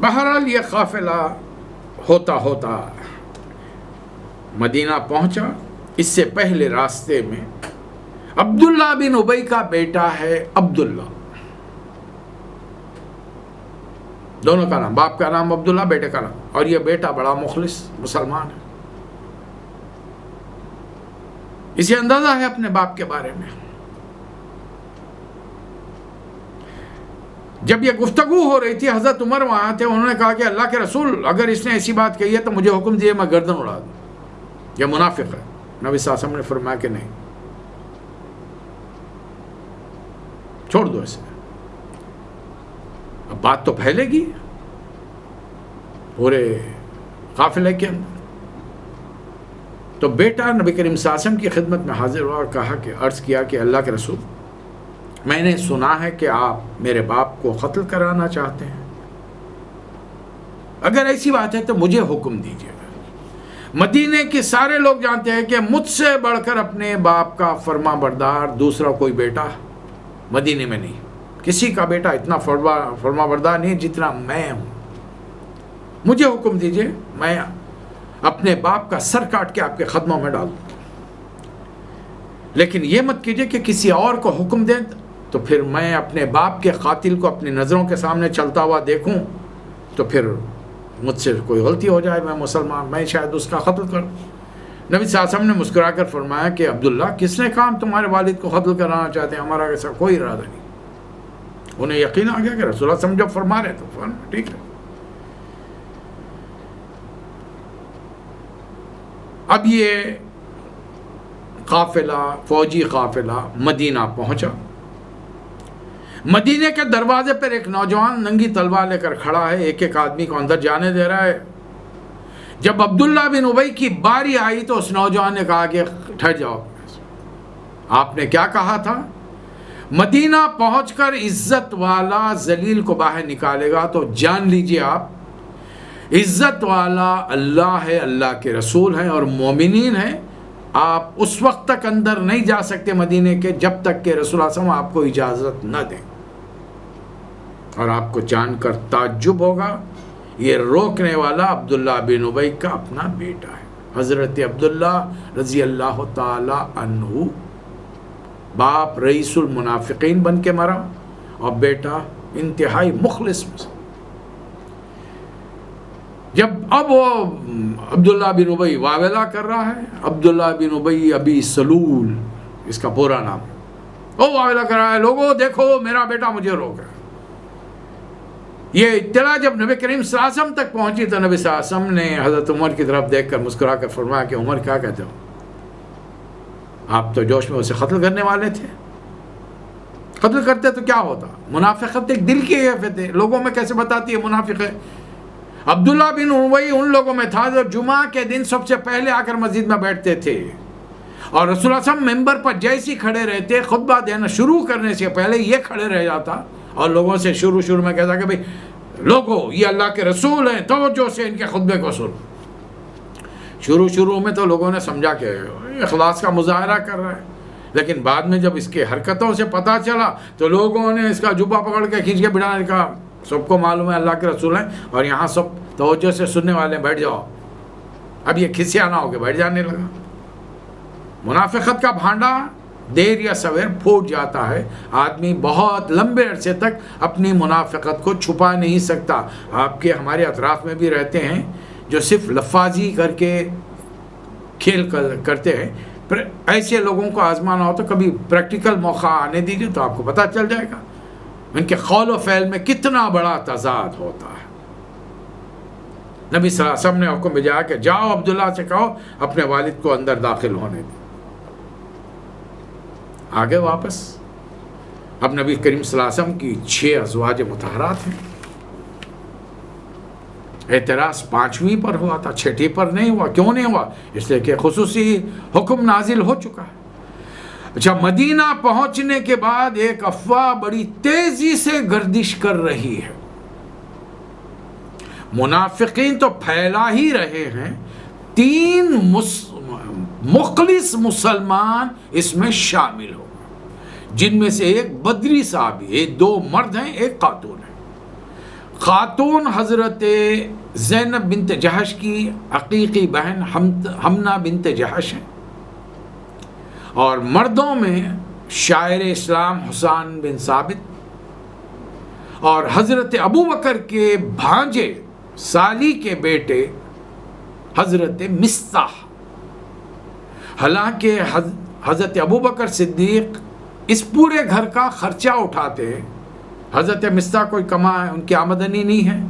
بہرحال یہ قافلہ ہوتا ہوتا مدینہ پہنچا. اس سے پہلے راستے میں عبداللہ بن ابی کا بیٹا ہے عبداللہ، دونوں کا نام، باپ کا نام عبداللہ، بیٹے کا نام، اور یہ بیٹا بڑا مخلص مسلمان ہے. اسے اندازہ ہے اپنے باپ کے بارے میں. جب یہ گفتگو ہو رہی تھی حضرت عمر وہاں تھے. انہوں نے کہا کہ اللہ کے رسول اگر اس نے ایسی بات کہی ہے تو مجھے حکم دیے میں گردن اڑا دوں، یہ منافق ہے. نبی صلی اللہ علیہ وسلم نے فرمایا کہ نہیں، چھوڑ دو اسے، اب بات تو پھیلے گی پورے قافلے کے اندر. تو بیٹا نبی کریم صلی اللہ علیہ وسلم کی خدمت میں حاضر ہوا اور کہا کہ عرض کیا کہ اللہ کے رسول میں نے سنا ہے کہ آپ میرے باپ کو قتل کرانا چاہتے ہیں، اگر ایسی بات ہے تو مجھے حکم دیجیے. مدینے کے سارے لوگ جانتے ہیں کہ مجھ سے بڑھ کر اپنے باپ کا فرما بردار دوسرا کوئی بیٹا مدینے میں نہیں. کسی کا بیٹا اتنا فرما بردار نہیں جتنا میں ہوں. مجھے حکم دیجیے، میں اپنے باپ کا سر کاٹ کے آپ کے قدموں میں ڈال دوں. لیکن یہ مت کیجیے کہ کسی اور کو حکم دیں تو پھر میں اپنے باپ کے قاتل کو اپنی نظروں کے سامنے چلتا ہوا دیکھوں تو پھر مجھ سے کوئی غلطی ہو جائے، میں مسلمان، میں شاید اس کا قتل کروں. نبی صلی اللہ علیہ وسلم نے مسکرا کر فرمایا کہ عبداللہ کس نے کہا تمہارے والد کو قتل کرانا چاہتے ہیں، ہمارا ایسا کوئی ارادہ نہیں. انہیں یقین آ گیا کہ رسول اللہ صلی اللہ علیہ وسلم جب فرما رہے تو فرما ٹھیک ہے. اب یہ قافلہ، فوجی قافلہ مدینہ پہنچا. مدینے کے دروازے پر ایک نوجوان ننگی تلوار لے کر کھڑا ہے، ایک ایک آدمی کو اندر جانے دے رہا ہے. جب عبداللہ بن ابی کی باری آئی تو اس نوجوان نے کہا کہ ٹھہر جاؤ، آپ نے کیا کہا تھا؟ مدینہ پہنچ کر عزت والا ذلیل کو باہر نکالے گا تو جان لیجئے آپ عزت والا اللہ ہے، اللہ کے رسول ہیں اور مومنین ہیں. آپ اس وقت تک اندر نہیں جا سکتے مدینے کے جب تک کہ رسول اللہ صلی اللہ علیہ وسلم آپ کو اجازت نہ دیں. اور آپ کو جان کر تعجب ہوگا یہ روکنے والا عبداللہ بن ابی کا اپنا بیٹا ہے، حضرت عبداللہ رضی اللہ تعالی عنہ. باپ رئیس المنافقین بن کے مرا اور بیٹا انتہائی مخلص مسلم. جب اب وہ عبداللہ بن ابی واویلا کر رہا ہے، عبداللہ بن ابی ابی سلول اس کا پورا نام، وہ واویلا کر رہا ہے لوگوں دیکھو میرا بیٹا مجھے روک رہا ہے. یہ اطلاع جب نبی کریم صلی اللہ علیہ وسلم تک پہنچی تو نبی صلی اللہ علیہ وسلم نے حضرت عمر کی طرف دیکھ کر مسکرا کر فرمایا کہ عمر کیا کہتے ہو، آپ تو جوش میں اسے قتل کرنے والے تھے. قتل کرتے تو کیا ہوتا؟ منافقت ایک دل کی کیفیت ہے، لوگوں میں کیسے بتاتی ہے منافق ہے. عبداللہ بن ابی ان لوگوں میں تھا جو جمعہ کے دن سب سے پہلے آ کر مسجد میں بیٹھتے تھے اور رسول اللہ صلی اللہ علیہ وسلم ممبر پر جیسے کھڑے رہتے خطبہ دینا شروع کرنے سے پہلے یہ کھڑے رہ جاتا اور لوگوں سے شروع میں کہتا کہ بھئی لوگوں یہ اللہ کے رسول ہیں، توجہ سے ان کے خطبے کو سنو. شروع میں تو لوگوں نے سمجھا کہ اخلاص کا مظاہرہ کر رہا ہے، لیکن بعد میں جب اس کے حرکتوں سے پتہ چلا تو لوگوں نے اس کا جبہ پکڑ کے کھینچ کے بڑھانے کا. سب کو معلوم ہے اللہ کے رسول ہیں اور یہاں سب توجہ سے سننے والے ہیں، بیٹھ جاؤ. اب یہ کھسیا نہ ہو کے بیٹھ جانے لگا. منافقت کا بھانڈا دیر یا سویر پھوٹ جاتا ہے. آدمی بہت لمبے عرصے تک اپنی منافقت کو چھپا نہیں سکتا. آپ کے ہمارے اطراف میں بھی رہتے ہیں جو صرف لفاظی کر کے کھیل کرتے ہیں. ایسے لوگوں کو آزمانا ہو تو کبھی پریکٹیکل موقع آنے دیجیے تو آپ کو پتہ چل جائے گا ان کے قول و فعل میں کتنا بڑا تضاد ہوتا ہے. نبی صلی اللہ علیہ وسلم نے حکم بھیجا کہ جاؤ عبداللہ سے کہو اپنے والد کو اندر داخل ہونے دیں. آگے واپس. اب نبی کریم صلی اللہ علیہ وسلم کی 6 ازواج مطہرات ہیں. اعتراض 5ویں پر ہوا تھا، 6ٹھی پر نہیں ہوا. کیوں نہیں ہوا؟ اس لیے کہ خصوصی حکم نازل ہو چکا ہے. اچھا، مدینہ پہنچنے کے بعد ایک افواہ بڑی تیزی سے گردش کر رہی ہے. منافقین تو پھیلا ہی رہے ہیں، 3 مخلص مسلمان اس میں شامل ہو جن میں سے ایک بدری صحابی، 2 مرد ہیں، 1 خاتون ہے. خاتون حضرت زینب بنت جہش کی حقیقی بہن حمنہ بنت جہش ہیں، اور مردوں میں شاعر اسلام حسین بن ثابت اور حضرت ابو بکر کے بھانجے سالی کے بیٹے حضرت مصطح۔ حالانکہ حضرت ابو بکر صدیق اس پورے گھر کا خرچہ اٹھاتے ہیں، حضرت مصطح کوئی کمائے، ان کی آمدنی نہیں ہے،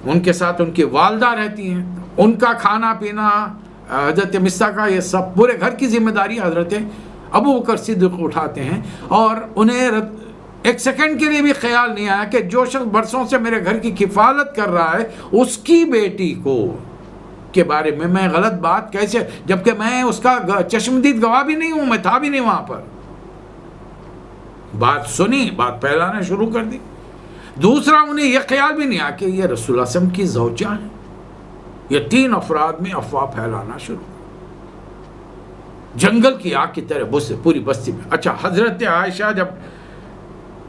ان کے ساتھ ان کی والدہ رہتی ہیں، ان کا کھانا پینا حضرت مصطح کا یہ سب پورے گھر کی ذمہ داری حضرت ابو بکر صدیق اٹھاتے ہیں، اور انہیں ایک سیکنڈ کے لیے بھی خیال نہیں آیا کہ جو شخص برسوں سے میرے گھر کی کفالت کر رہا ہے اس کی بیٹی کو کے بارے میں غلط بات کیسے، جبکہ میں اس کا چشمدید گواہ بھی نہیں ہوں، میں تھا بھی نہیں وہاں پر۔ بات سنی، بات پھیلانا شروع کر دی۔ دوسرا، انہیں یہ خیال بھی نہیں آیا کہ یہ رسول اللہ صلی اللہ علیہ وسلم کی زوجہ ہیں۔ یہ 3 افراد میں افواہ پھیلانا شروع، جنگل کی آگ کی طرح پوری بستی میں۔ اچھا، حضرت عائشہ جب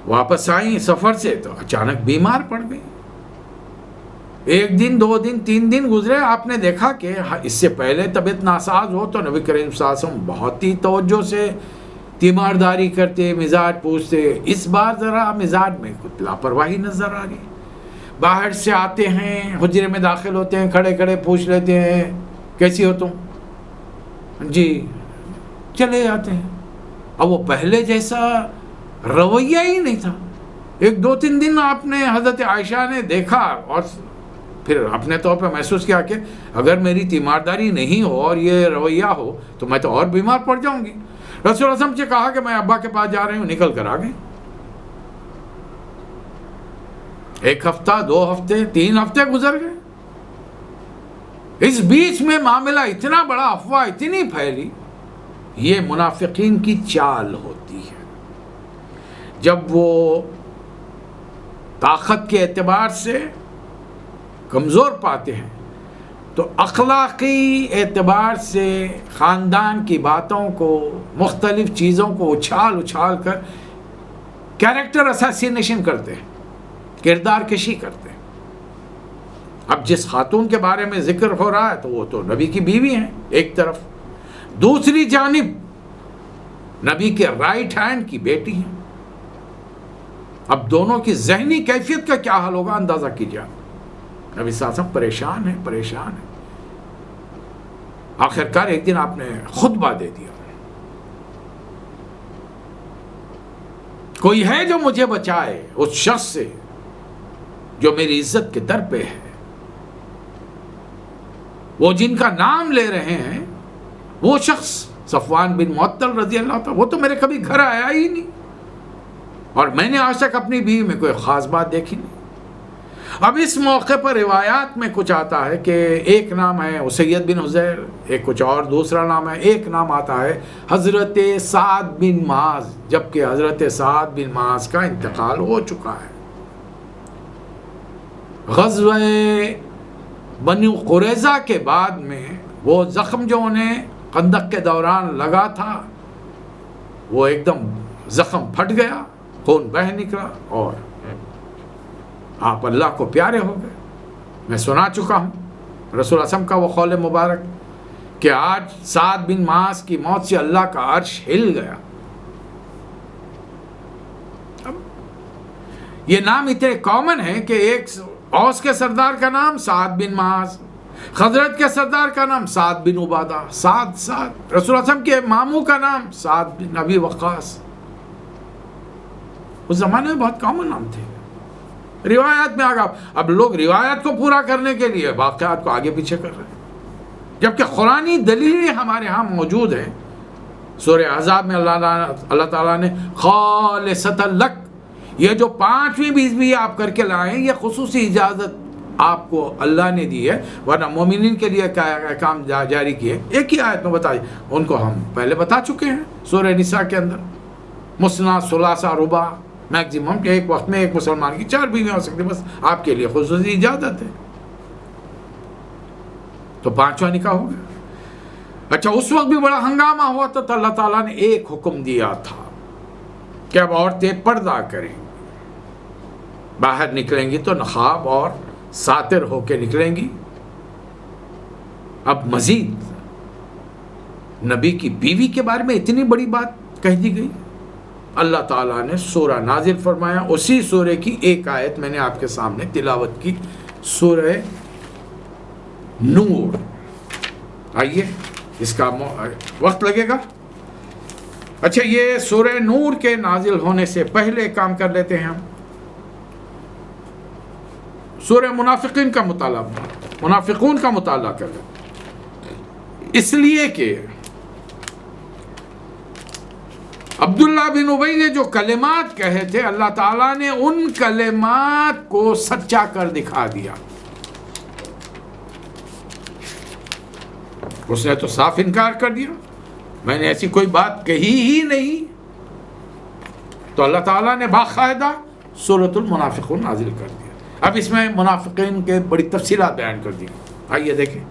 واپس آئیں سفر سے تو اچانک بیمار پڑ گئی۔ 1 دن 2 دن 3 دن گزرے، آپ نے دیکھا کہ اس سے پہلے طبیعت ناساز ہو تو نبی کریم صلی اللہ علیہ وسلم بہت ہی توجہ سے تیمارداری کرتے، مزاج پوچھتے۔ اس بار ذرا مزاج میں کچھ لاپرواہی نظر آ رہی۔ باہر سے آتے ہیں، حجرے میں داخل ہوتے ہیں، کھڑے کھڑے پوچھ لیتے ہیں کیسی ہو تم، جی چلے جاتے ہیں۔ اب وہ پہلے جیسا رویہ ہی نہیں تھا۔ 1 2 3 دن آپ نے حضرت عائشہ نے دیکھا اور پھر اپنے طور پہ محسوس کیا کہ اگر میری تیمارداری نہیں ہو اور یہ رویہ ہو تو میں تو اور بیمار پڑ جاؤں گی۔ رسول اللہ صلی اللہ علیہ وسلم سے کہا کہ میں ابا کے پاس جا رہی ہوں، نکل کر آ گئے۔ 1 ہفتہ 2 ہفتے 3 ہفتے گزر گئے۔ اس بیچ میں معاملہ اتنا بڑا، افواہ اتنی پھیلی۔ یہ منافقین کی چال ہوتی ہے، جب وہ طاقت کے اعتبار سے کمزور پاتے ہیں تو اخلاقی اعتبار سے خاندان کی باتوں کو، مختلف چیزوں کو اچھال کر کیریکٹر اساسینیشن کرتے ہیں، کردار کشی کرتے ہیں۔ اب جس خاتون کے بارے میں ذکر ہو رہا ہے تو وہ تو نبی کی بیوی ہیں ایک طرف، دوسری جانب نبی کے رائٹ ہینڈ کی بیٹی ہیں۔ اب دونوں کی ذہنی کیفیت کا کیا حال ہوگا اندازہ کیجیے۔ نبی صلی اللہ علیہ وسلم پریشان ہیں۔ آخرکار ایک دن آپ نے خطبہ دے دیا، کوئی ہے جو مجھے بچائے اس شخص سے جو میری عزت کے در پہ ہے۔ وہ جن کا نام لے رہے ہیں وہ شخص صفوان بن معطل رضی اللہ عنہ، وہ تو میرے کبھی گھر آیا ہی نہیں، اور میں نے آج تک اپنی بیوی میں کوئی خاص بات دیکھی نہیں۔ اب اس موقع پر روایات میں کچھ آتا ہے کہ ایک نام ہے اسید بن حضیر، ایک کچھ اور دوسرا نام ہے، ایک نام آتا ہے حضرت سعد بن معاذ، جبکہ حضرت سعد بن معاذ کا انتقال ہو چکا ہے۔ غزوہ بنو قریظہ کے بعد میں وہ زخم جو انہیں خندق کے دوران لگا تھا وہ ایک دم زخم پھٹ گیا، خون بہہ نکلا اور آپ اللہ کو پیارے ہو گئے۔ میں سنا چکا ہوں رسول اللہ صلی اللہ علیہ وسلم کا وہ قول مبارک کہ آج سعد بن معاذ کی موت سے اللہ کا عرش ہل گیا۔ اب یہ نام اتنے کامن ہے کہ ایک اوس کے سردار کا نام سعد بن معاذ، خزرج کے سردار کا نام سعد بن عبادہ، سعد رسول اللہ صلی اللہ علیہ وسلم کے ماموں کا نام سعد بن ابی وقاص۔ اس زمانے میں بہت کامن نام تھے، روایات میں آگا۔ اب لوگ روایات کو پورا کرنے کے لیے واقعات کو آگے پیچھے کر رہے ہیں، جبکہ قرآنی دلیلیں ہمارے ہاں موجود ہیں۔ سورہ احزاب میں اللہ تعالیٰ نے خالصۃ لک، یہ جو 5ویں بیسویں آپ کر کے لائیں، یہ خصوصی اجازت آپ کو اللہ نے دی ہے، ورنہ مومنین کے لیے کیا احکام جاری کیے ایک ہی آیت میں بتائیے، ان کو ہم پہلے بتا چکے ہیں سورہ نساء کے اندر۔ مثنیٰ ثلاثہ رباع، میکزیمم ایک وقت میں ایک مسلمان کی 4 بیویاں ہو سکتی، بس آپ کے لیے خصوصی اجازت ہے۔ تو 5واں نکاح ہو گیا۔ اچھا، اس وقت بھی بڑا ہنگامہ ہوا تو اللہ تعالیٰ نے ایک حکم دیا تھا کہ اب عورتیں پردہ کریں۔ باہر نکلیں گی تو نقاب اور ساتر ہو کے نکلیں گی۔ اب مزید نبی کی بیوی کے بارے میں اتنی بڑی بات کہہ دی گئی، اللہ تعالیٰ نے سورہ نازل فرمایا، اسی سورہ کی ایک آیت میں نے آپ کے سامنے تلاوت کی، سورہ نور۔ آئیے، اس کا وقت لگے گا۔ اچھا، یہ سورہ نور کے نازل ہونے سے پہلے کام کر لیتے ہیں ہم۔ سورہ منافقین کا مطالعہ، منافقون کا مطالعہ کر لیتے ہیں، اس لیے کہ عبداللہ بن ابی نے جو کلمات کہے تھے، اللہ تعالیٰ نے ان کلمات کو سچا کر دکھا دیا۔ اس نے تو صاف انکار کر دیا، میں نے ایسی کوئی بات کہی ہی نہیں۔ تو اللہ تعالیٰ نے باقاعدہ سورۃ المنافقون نازل کر دیا۔ اب اس میں منافقین کے بڑی تفصیلات بیان کر دی۔ آئیے دیکھیں،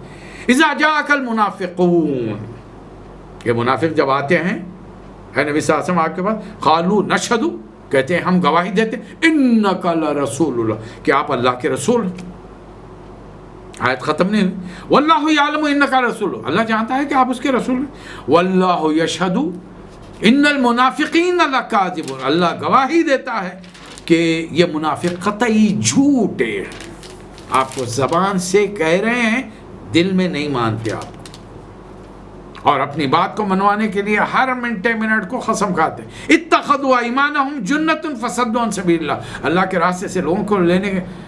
اذا جاءک المنافقون، یہ منافق جب آتے ہیں ہے نبی صلی اللہ علیہ وسلم آپ کے پاس، قالوا نشہد، کہتے ہیں ہم گواہی دیتے انک لرسول اللہ، کہ آپ اللہ کے رسول ہیں۔ آیت ختم نہیں ہوئی، واللہ یعلم انک رسول، اللہ جانتا ہے کہ آپ اس کے رسول ہیں، واللہ یشہد ان المنافقین لکاذبون، اللہ گواہی دیتا ہے کہ یہ منافق قطعی جھوٹے ہیں، آپ کو زبان سے کہہ رہے ہیں، دل میں نہیں مانتے آپ، اور اپنی بات کو منوانے کے لیے ہر منٹ کو قسم کھاتے ہیں۔ اتخذوا ایمانہم جنۃ فصدوا عن سبیل اللہ، اللہ کے راستے سے لوگوں کو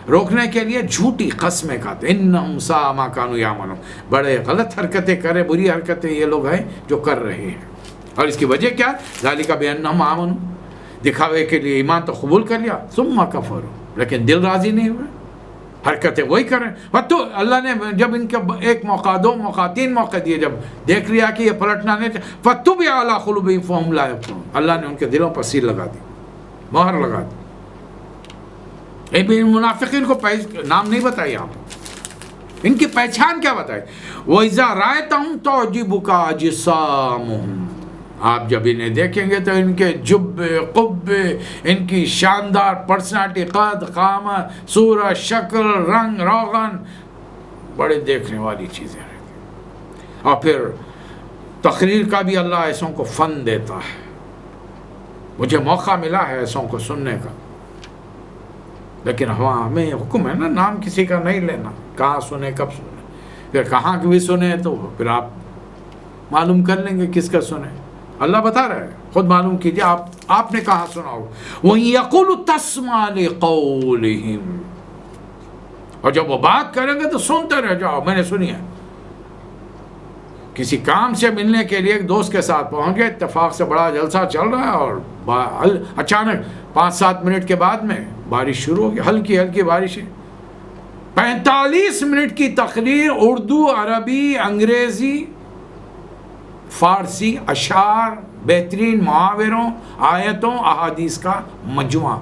روکنے کے لیے جھوٹی قسمیں کھاتے ہیں۔ انہم ساء ما کانوا یعملون، بڑے غلط حرکتیں کرے، بری حرکتیں یہ لوگ ہیں جو کر رہے ہیں۔ اور اس کی وجہ کیا؟ ذالک بانہم آمنوا، دکھاوے کے لیے ایمان تو قبول کر لیا، ثم کفروا، لیکن دل راضی نہیں ہوئے، حرکتیں وہی کر رہے ہیں۔ تو اللہ نے جب ان کے ایک موقع، دو موقع، تین موقع دیے، جب دیکھ لیا کہ یہ پلٹنا نہیں چاہتے، فَطُبِعَ عَلَىٰ قُلُوبِهِمْ فَهُمْ لَا يَفْقَهُونَ، اللہ نے ان کے دلوں پر سیل لگا دی، مہر لگا دی۔ ان منافقین کو نام نہیں بتائی آپ، ان کی پہچان کیا بتائی؟ وَإِذَا رَأَيْتَهُمْ تُعْجِبُكَ أَجْسَامُهُمْ، آپ جب انہیں دیکھیں گے تو ان کے جب قب، ان کی شاندار پرسنالٹی، قد، قامت، صورت، شکل، رنگ، روغن، بڑے دیکھنے والی چیزیں رہتی۔ اور پھر تقریر کا بھی اللہ ایسوں کو فن دیتا ہے، مجھے موقع ملا ہے ایسوں کو سننے کا، لیکن ہمیں حکم ہے نا نام کسی کا نہیں لینا، کہاں سنے، کب سنے، پھر کہاں بھی سنے تو پھر آپ معلوم کر لیں گے کس کا سنے، اللہ بتا رہا ہے، خود معلوم کیجئے آپ نے کہاں سنا ہو۔ وَإِن يَقُولُوا تَسْمَعْ لِقَوْلِهِمْ، اور جب وہ بات کریں گے تو سنتے رہ جاؤ، میں نے سنی ہے۔ کسی کام سے ملنے کے لیے ایک دوست کے ساتھ پہنچ گئے، اتفاق سے بڑا جلسہ چل رہا ہے، اور اچانک 5-7 منٹ کے بعد میں بارش شروع ہو گئی، ہلکی ہلکی بارش ہے۔ 45 منٹ کی تقریر، اردو، عربی، انگریزی، فارسی، اشعار، بہترین محاوروں، آیتوں، احادیث کا مجموعہ،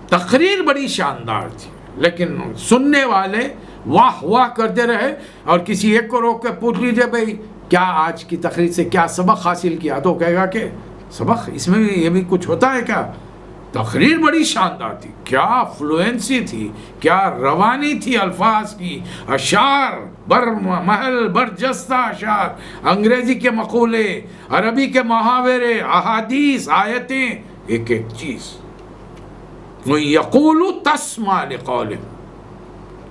تقریر بڑی شاندار تھی، لیکن سننے والے واہ واہ کرتے رہے، اور کسی ایک کو روک کے پوچھ لیجئے بھئی کیا آج کی تقریر سے کیا سبق حاصل کیا، تو کہے گا کہ سبق اس میں بھی یہ بھی کچھ ہوتا ہے کیا؟ تقریر بڑی شاندار تھی، کیا فلوئنسی تھی، کیا روانی تھی الفاظ کی، اشعار محل برجستہ اشعار، انگریزی کے مقولے، عربی کے محاورے، احادیث، آیتیں، ایک ایک چیز۔ وَيَقُولُ تَسْمَعْ لِقَوْلِهِمْ،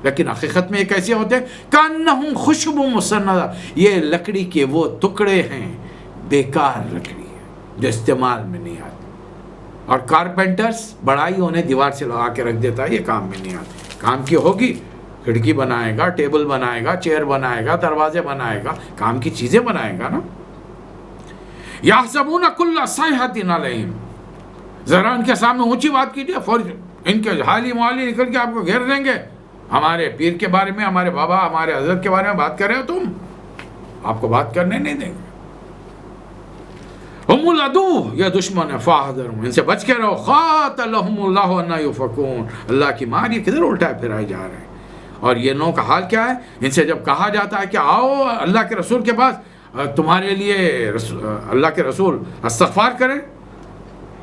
لیکن حقیقت میں یہ کیسے ہوتے ہیں؟ کَأَنَّهُمْ خُشُبٌ مُّسَنَّدَةٌ، یہ لکڑی کے وہ ٹکڑے ہیں، بیکار لکڑی ہے جو استعمال میں نہیں آتی، اور کارپینٹرز بڑائی انہیں دیوار سے لگا کے رکھ دیتا ہے، یہ کام میں نہیں آتی، کام کی ہوگی، کھڑکی بنائے گا، ٹیبل بنائے گا، چیئر بنائے گا، دروازے بنائے گا، کام کی چیزیں بنائے گا نا۔ یحسبون کل صیحۃ علیہم، ذرا ان کے سامنے اونچی بات کیجیے، فوری ان کے حالی موالی نکل کے آپ کو گھیر دیں گے، ہمارے پیر کے بارے میں، ہمارے بابا، ہمارے حضرت کے بارے میں بات کر رہے ہو تم، آپ کو بات کرنے نہیں دیں گے۔ ہم العدو، یہ دشمن ہے، فاحذرہم، ان سے بچ کے رہو، قاتلہم اللہ انا یؤفکون، اللہ کی مار یہ کدھر الٹائے پھرائے جا رہے ہیں۔ اور یہ لوگوں کا حال کیا ہے؟ ان سے جب کہا جاتا ہے کہ آؤ اللہ کے رسول کے پاس، تمہارے لیے اللہ کے رسول استغفار کریں،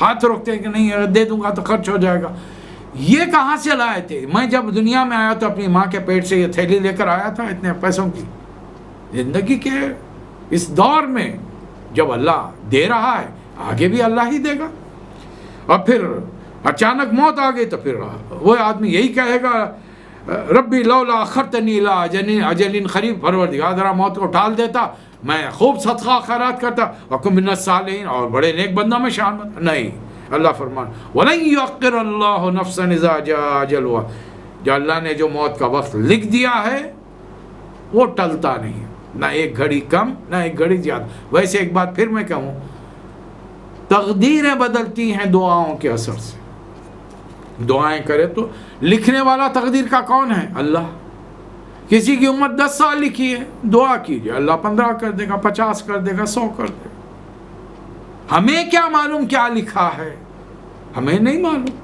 ہاتھ روکتے ہیں کہ نہیں اگر دے دوں گا تو خرچ ہو جائے گا. یہ کہاں سے لائے تھے؟ میں جب دنیا میں آیا تو اپنی ماں کے پیٹ سے یہ تھیلی لے کر آیا تھا اتنے پیسوں کی. زندگی کے اس دور میں جب اللہ دے رہا ہے آگے بھی اللہ ہی دے گا. اور پھر اچانک موت آ گئی تو پھر وہ آدمی یہی کہے گا ربی لولا اخرتنی الی اجل قریب، پروردگار ذرا موت کو ٹال دیتا میں خوب صدقہ خیرات کرتا وَكُن مِّنَ الصَّالِحِينَ اور بڑے نیک بندہ میں شامل. نہیں، اللہ فرمان وَلَن يُؤَخِّرَ اللَّهُ نَفْسًا إِذَا جَاءَ أَجَلُهَا، جو اللہ نے جو موت کا وقت لکھ دیا ہے وہ ٹلتا نہیں، نہ ایک گھڑی کم نہ ایک گھڑی زیادہ. ویسے ایک بات پھر میں کہوں، تقدیریں بدلتی ہیں دعاؤں کے اثر سے. دعائیں کرے تو لکھنے والا تقدیر کا کون ہے؟ اللہ. کسی کی عمر 10 سال لکھی ہے، دعا کیجئے اللہ 15 کر دے گا، 50 کر دے گا، 100 کر دے گا. ہمیں کیا معلوم کیا لکھا ہے؟ ہمیں نہیں معلوم.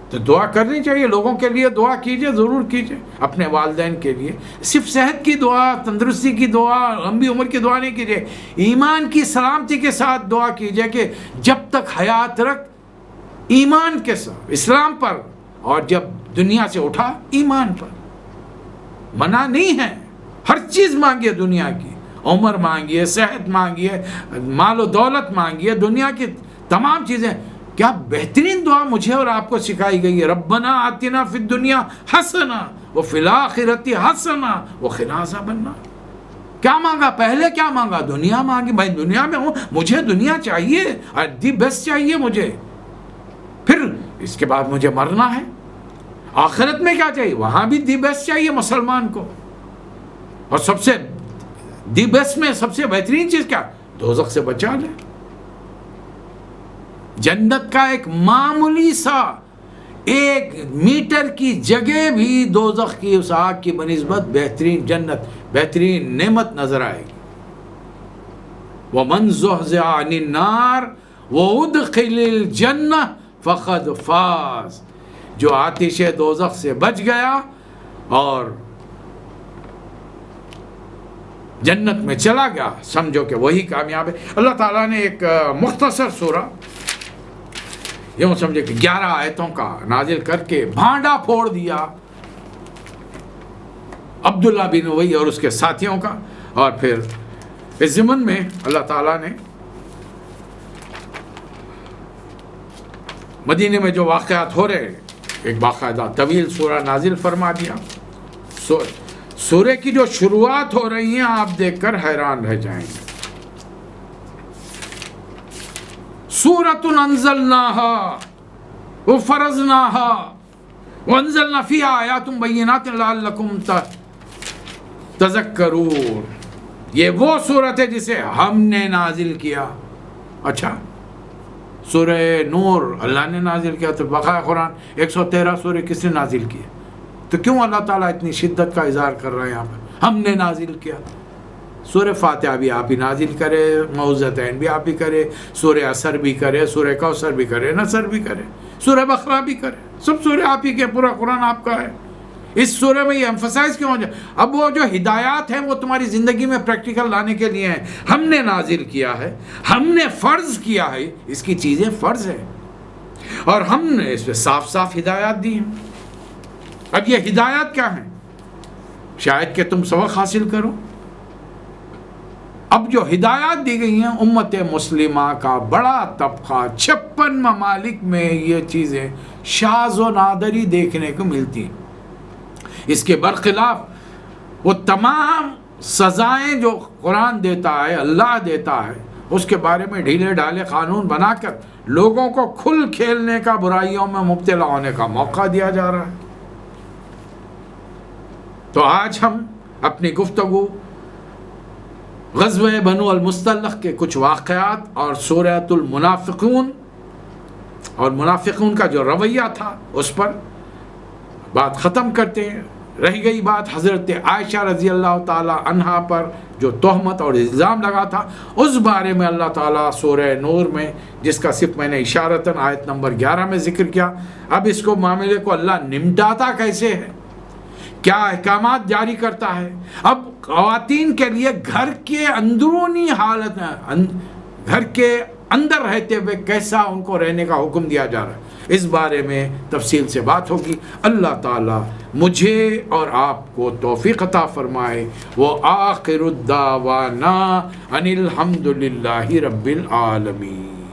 تو دعا کرنی چاہیے، لوگوں کے لیے دعا کیجئے، ضرور کیجئے. اپنے والدین کے لیے صرف صحت کی دعا، تندرستی کی دعا، لمبی عمر کی دعا نہیں کیجئے، ایمان کی سلامتی کے ساتھ دعا کیجئے کہ جب تک حیات رکھ ایمان کے ساتھ، اسلام پر، اور جب دنیا سے اٹھا ایمان پر. منع نہیں ہے، ہر چیز مانگیے دنیا کی، عمر مانگیے، صحت مانگیے، مال و دولت مانگیے، دنیا کی تمام چیزیں. کیا بہترین دعا مجھے اور آپ کو سکھائی گئی ہے، ربنا آتنا فی الدنیا حسنہ وفی الآخرۃ حسنہ وقنا عذاب النار. کیا مانگا؟ پہلے کیا مانگا؟ دنیا مانگی. میں دنیا میں ہوں، مجھے دنیا چاہیے، دی بیسٹ چاہیے مجھے. پھر اس کے بعد مجھے مرنا ہے. آخرت میں کیا چاہیے؟ وہاں بھی دی بیسٹ چاہیے مسلمان کو. اور سب سے دی بیسٹ میں سب سے بہترین چیز کیا؟ دوزخ سے بچا لے. جنت کا ایک معمولی سا 1 میٹر کی جگہ بھی دوزخ کی اس آگ کی بنسبت بہترین جنت، بہترین نعمت نظر آئے گی. وَمَنْ زُحْزِحَ عَنِ النَّارِ وَأُدْخِلَ الْجَنَّةَ فَقَدْ فَازَ، جو آتش دوزخ سے بچ گیا اور جنت میں چلا گیا، سمجھو کہ وہی کامیاب ہے. اللہ تعالیٰ نے ایک مختصر سورہ، یوں سمجھے کہ 11 آیتوں کا نازل کر کے بھانڈا پھوڑ دیا عبداللہ بن ابی اور اس کے ساتھیوں کا. اور پھر اس ضمن میں اللہ تعالیٰ نے مدینے میں جو واقعات ہو رہے ایک باقاعدہ طویل سورہ نازل فرما دیا. سورہ کی جو شروعات ہو رہی ہیں آپ دیکھ کر حیران رہ جائیں گے. سورۃ انزلناها وفرضناها وانزلنا فيها آیات بینات لعلکم تذکرون. یہ وہ سورت ہے جسے ہم نے نازل کیا. اچھا، سورہ نور اللہ نے نازل کیا، تو بقیہ قرآن 113 سورے کس نے نازل کیے؟ تو کیوں اللہ تعالیٰ اتنی شدت کا اظہار کر رہا ہے یہاں پر؟ ہم نے نازل کیا. سورہ فاتحہ بھی آپ ہی نازل کرے، معوذتین بھی آپ ہی کرے، سورہ عصر بھی کرے، سورہ کوثر بھی کرے، نصر بھی کرے، سورہ بقرہ بھی کرے، سب سورہ آپ ہی کے، پورا قرآن آپ کا ہے. اس سورہ میں یہ ایمفسائز کیوں ہو جائے؟ اب وہ جو ہدایات ہیں وہ تمہاری زندگی میں پریکٹیکل لانے کے لیے ہیں. ہم نے نازل کیا ہے، ہم نے فرض کیا ہے، اس کی چیزیں فرض ہیں، اور ہم نے اس پہ صاف صاف ہدایات دی ہیں. اب یہ ہدایات کیا ہیں؟ شاید کہ تم سبق حاصل کرو. اب جو ہدایات دی گئی ہیں، امت مسلمہ کا بڑا طبقہ 56 ممالک میں یہ چیزیں شاذ و نادری دیکھنے کو ملتی ہیں. اس کے برخلاف وہ تمام سزائیں جو قرآن دیتا ہے، اللہ دیتا ہے، اس کے بارے میں ڈھیلے ڈھالے قانون بنا کر لوگوں کو کھل کھیلنے کا، برائیوں میں مبتلا ہونے کا موقع دیا جا رہا ہے. تو آج ہم اپنی گفتگو غزوہ بنو المصطلق کے کچھ واقعات اور سورۃ المنافقون اور منافقون کا جو رویہ تھا اس پر بات ختم کرتے ہیں. رہ گئی بات حضرت عائشہ رضی اللہ تعالی عنہا پر جو تہمت اور الزام لگا تھا، اس بارے میں اللہ تعالیٰ سورہ نور میں، جس کا صرف میں نے اشارتاً آیت نمبر 11 میں ذکر کیا، اب اس کو معاملے کو اللہ نمٹاتا کیسے ہے، کیا احکامات جاری کرتا ہے. اب خواتین کے لیے گھر کے اندرونی حالت، گھر کے اندر رہتے ہوئے کیسا ان کو رہنے کا حکم دیا جا رہا ہے، اس بارے میں تفصیل سے بات ہوگی۔ اللہ تعالی مجھے اور آپ کو توفیق عطا فرمائے۔ وآخر الدعوانا ان الحمد للہ رب العالمین۔